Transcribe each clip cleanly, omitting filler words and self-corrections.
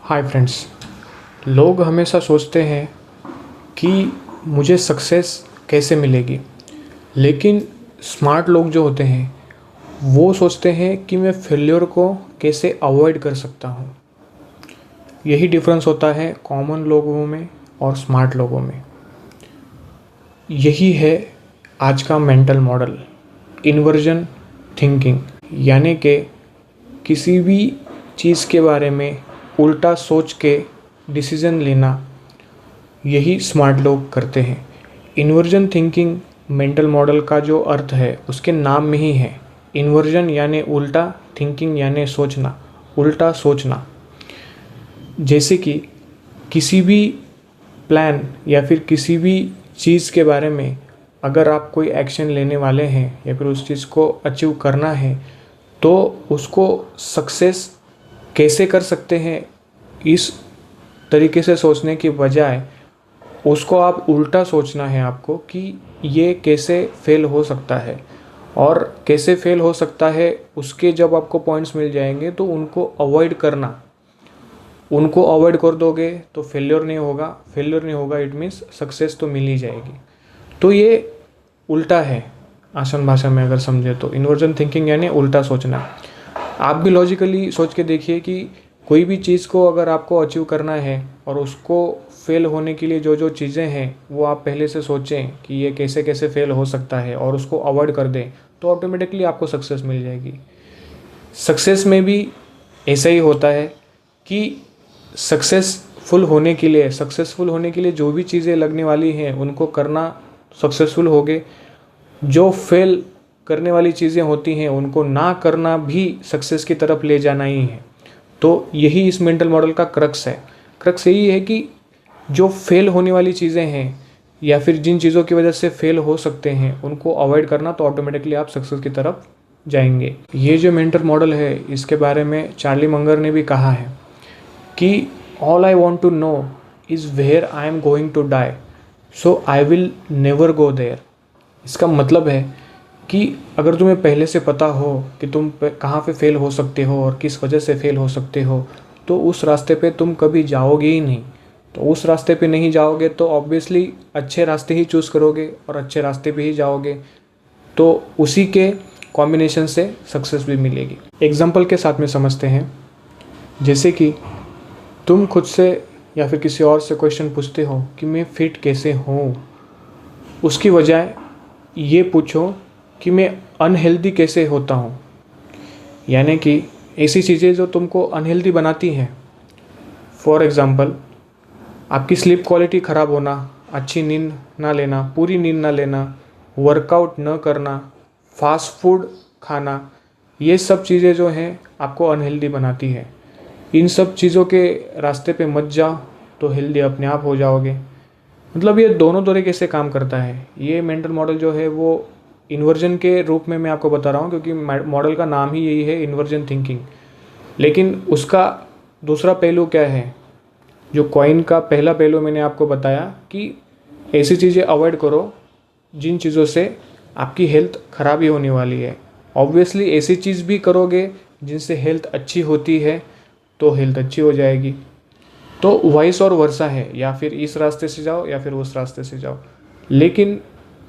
Hi friends. लोग हमेशा सोचते हैं कि मुझे सक्सेस कैसे मिलेगी, लेकिन स्मार्ट लोग जो होते हैं वो सोचते हैं कि मैं फेल्योर को कैसे अवॉइड कर सकता हूँ। यही डिफरेंस होता है कॉमन लोगों में और स्मार्ट लोगों में। यही है आज का मेंटल मॉडल, इन्वर्जन थिंकिंग, यानी कि किसी भी चीज़ के बारे में उल्टा सोच के डिसीज़न लेना। यही स्मार्ट लोग करते हैं। इन्वर्जन थिंकिंग मेंटल मॉडल का जो अर्थ है उसके नाम में ही है। इन्वर्जन यानी उल्टा, थिंकिंग यानी सोचना, उल्टा सोचना। जैसे कि किसी भी प्लान या फिर किसी भी चीज़ के बारे में अगर आप कोई एक्शन लेने वाले हैं या फिर उस चीज़ को अचीव करना है तो उसको सक्सेस कैसे कर सकते हैं, इस तरीके से सोचने की बजाय उसको आप उल्टा सोचना है आपको कि ये कैसे फेल हो सकता है। और कैसे फेल हो सकता है उसके जब आपको पॉइंट्स मिल जाएंगे तो उनको अवॉइड करना। उनको अवॉइड कर दोगे तो फेल्योर नहीं होगा, फेल्योर नहीं होगा इट मीन्स सक्सेस तो मिल ही जाएगी। तो ये उल्टा है। आसान भाषा में अगर समझे तो इन्वर्जन थिंकिंग यानी उल्टा सोचना। आप भी लॉजिकली सोच के देखिए कि कोई भी चीज़ को अगर आपको अचीव करना है और उसको फेल होने के लिए जो जो चीज़ें हैं वो आप पहले से सोचें कि ये कैसे कैसे फेल हो सकता है और उसको अवॉइड कर दें तो ऑटोमेटिकली आपको सक्सेस मिल जाएगी। सक्सेस में भी ऐसा ही होता है कि सक्सेसफुल होने के लिए जो भी चीज़ें लगने वाली हैं उनको करना सक्सेसफुल होगे। जो फेल करने वाली चीज़ें होती हैं उनको ना करना भी सक्सेस की तरफ ले जाना ही है। तो यही इस मेंटल मॉडल का क्रक्स है। क्रक्स यही है कि जो फेल होने वाली चीज़ें हैं या फिर जिन चीज़ों की वजह से फेल हो सकते हैं उनको अवॉइड करना, तो ऑटोमेटिकली आप सक्सेस की तरफ जाएंगे। ये जो मेंटल मॉडल है इसके बारे में चार्ली मंगर ने भी कहा है कि all I want to know is where I am going to die, so I will never go there. इसका मतलब है कि अगर तुम्हें पहले से पता हो कि तुम कहाँ पे फेल हो सकते हो और किस वजह से फेल हो सकते हो तो उस रास्ते पे तुम कभी जाओगे ही नहीं। तो उस रास्ते पे नहीं जाओगे तो ऑब्वियसली अच्छे रास्ते ही चूज़ करोगे और अच्छे रास्ते पे ही जाओगे, तो उसी के कॉम्बिनेशन से सक्सेस भी मिलेगी। एग्जाम्पल के साथ में समझते हैं। जैसे कि तुम खुद से या फिर किसी और से क्वेश्चन पूछते हो कि मैं फिट कैसे हूँ, उसकी बजाय ये पूछो कि मैं अनहेल्दी कैसे होता हूँ। यानी कि ऐसी चीज़ें जो तुमको अनहेल्दी बनाती हैं। फॉर एग्ज़ाम्पल, आपकी स्लीप क्वालिटी ख़राब होना, अच्छी नींद ना लेना, पूरी नींद ना लेना, वर्कआउट न करना, फास्ट फूड खाना, ये सब चीज़ें जो हैं आपको अनहेल्दी बनाती है। इन सब चीज़ों के रास्ते पे मत जाओ तो हेल्दी अपने आप हो जाओगे। मतलब ये दोनों तरीके से काम करता है। ये मेंटल मॉडल जो है वो इन्वर्जन के रूप में मैं आपको बता रहा हूँ क्योंकि मॉडल का नाम ही यही है, इन्वर्जन थिंकिंग। लेकिन उसका दूसरा पहलू क्या है, जो कॉइन का पहला पहलू मैंने आपको बताया कि ऐसी चीज़ें अवॉइड करो जिन चीज़ों से आपकी हेल्थ ख़राब ही होने वाली है। ऑब्वियसली ऐसी चीज़ भी करोगे जिनसे हेल्थ अच्छी होती है तो हेल्थ अच्छी हो जाएगी। तो वाइस और वर्सा है, या फिर इस रास्ते से जाओ या फिर उस रास्ते से जाओ। लेकिन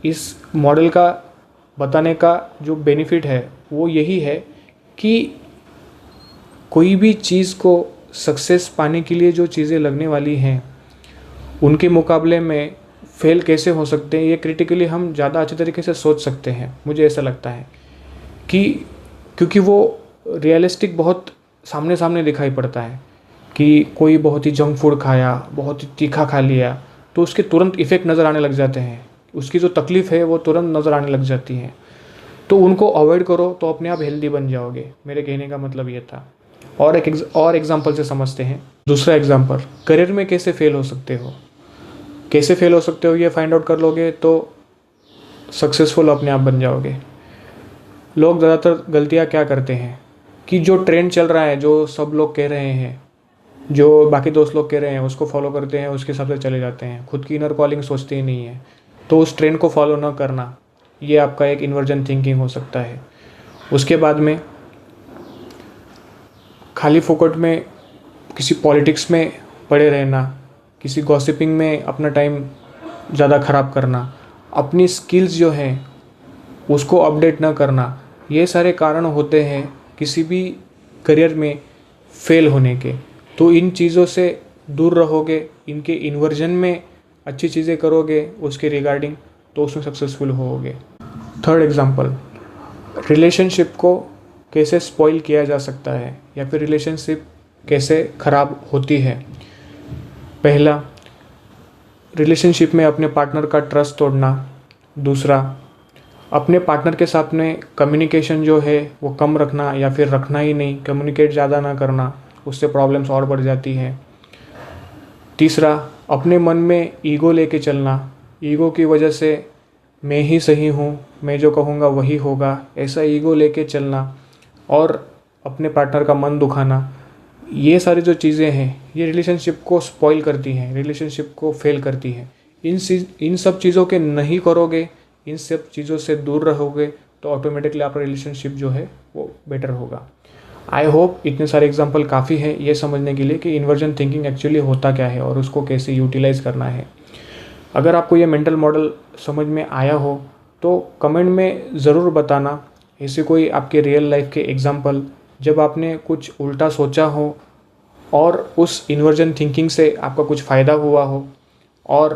इस मॉडल का बताने का जो बेनिफिट है वो यही है कि कोई भी चीज़ को सक्सेस पाने के लिए जो चीज़ें लगने वाली हैं उनके मुकाबले में फेल कैसे हो सकते हैं, ये क्रिटिकली हम ज़्यादा अच्छे तरीके से सोच सकते हैं। मुझे ऐसा लगता है कि क्योंकि वो रियलिस्टिक बहुत सामने सामने दिखाई पड़ता है कि कोई बहुत ही जंक फूड खाया, बहुत ही तीखा खा लिया तो उसके तुरंत इफ़ेक्ट नज़र आने लग जाते हैं। उसकी जो तकलीफ़ है वो तुरंत नज़र आने लग जाती है। तो उनको अवॉइड करो तो अपने आप हेल्दी बन जाओगे। मेरे कहने का मतलब ये था। और एग्जांपल से समझते हैं। दूसरा एग्जांपल, करियर में कैसे फेल हो सकते हो। कैसे फेल हो सकते हो ये फाइंड आउट कर लोगे तो सक्सेसफुल अपने आप बन जाओगे। लोग ज़्यादातर गलतियाँ क्या करते हैं कि जो ट्रेंड चल रहा है, जो सब लोग कह रहे हैं, जो बाकी दोस्त लोग कह रहे हैं उसको फॉलो करते हैं, उसके हिसाब से चले जाते हैं। खुद की इनर कॉलिंग सोचते ही नहीं है। तो उस ट्रेंड को फॉलो ना करना, ये आपका एक इन्वर्जन थिंकिंग हो सकता है। उसके बाद में खाली फोकट में किसी पॉलिटिक्स में पड़े रहना, किसी गॉसिपिंग में अपना टाइम ज़्यादा ख़राब करना, अपनी स्किल्स जो हैं उसको अपडेट ना करना, ये सारे कारण होते हैं किसी भी करियर में फेल होने के। तो इन चीज़ों से दूर रहोगे, इनके इन्वर्जन में अच्छी चीज़ें करोगे उसके रिगार्डिंग, तो उसमें सक्सेसफुल होगे। थर्ड एग्जांपल, रिलेशनशिप को कैसे स्पॉइल किया जा सकता है या फिर रिलेशनशिप कैसे ख़राब होती है। पहला, रिलेशनशिप में अपने पार्टनर का ट्रस्ट तोड़ना। दूसरा, अपने पार्टनर के साथ में कम्युनिकेशन जो है वो कम रखना या फिर रखना ही नहीं, कम्युनिकेट ज़्यादा ना करना, उससे प्रॉब्लम्स और बढ़ जाती है। तीसरा, अपने मन में ईगो लेके चलना, ईगो की वजह से मैं ही सही हूँ, मैं जो कहूँगा वही होगा, ऐसा ईगो लेके चलना और अपने पार्टनर का मन दुखाना, ये सारी जो चीज़ें हैं ये रिलेशनशिप को स्पॉइल करती हैं, रिलेशनशिप को फेल करती हैं। इन सब चीज़ों के नहीं करोगे, इन सब चीज़ों से दूर रहोगे, तो ऑटोमेटिकली आपका रिलेशनशिप जो है वो बेटर होगा। आई होप इतने सारे एग्जांपल काफ़ी है ये समझने के लिए कि इन्वर्जन थिंकिंग एक्चुअली होता क्या है और उसको कैसे यूटिलाइज़ करना है। अगर आपको ये मेंटल मॉडल समझ में आया हो तो कमेंट में ज़रूर बताना ऐसे कोई आपके रियल लाइफ के एग्जांपल जब आपने कुछ उल्टा सोचा हो और उस इन्वर्जन थिंकिंग से आपका कुछ फ़ायदा हुआ हो और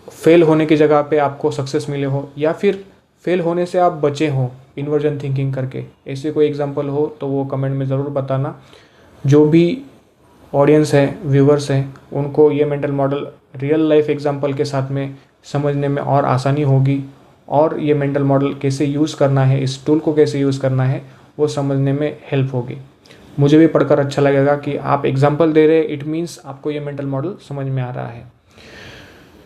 फेल होने की जगह पे आपको सक्सेस मिले हो, या फिर फेल होने से आप बचे हो इन्वर्जन थिंकिंग करके। ऐसे कोई एग्जांपल हो तो वो कमेंट में ज़रूर बताना। जो भी ऑडियंस है, व्यूवर्स हैं, उनको ये mental model real life example के साथ में समझने में और आसानी होगी और ये मेंटल मॉडल कैसे यूज़ करना है, इस टूल को कैसे यूज़ करना है, वो समझने में हेल्प होगी। मुझे भी पढ़कर अच्छा लगेगा कि आप एग्जांपल दे रहे हैं, इट मीन्स आपको ये मेंटल मॉडल समझ में आ रहा है।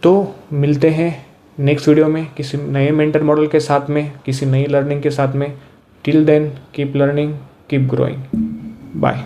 तो मिलते हैं नेक्स्ट वीडियो में किसी नए मेंटल मॉडल के साथ में, किसी नई लर्निंग के साथ में। Till then keep learning, keep growing. Bye.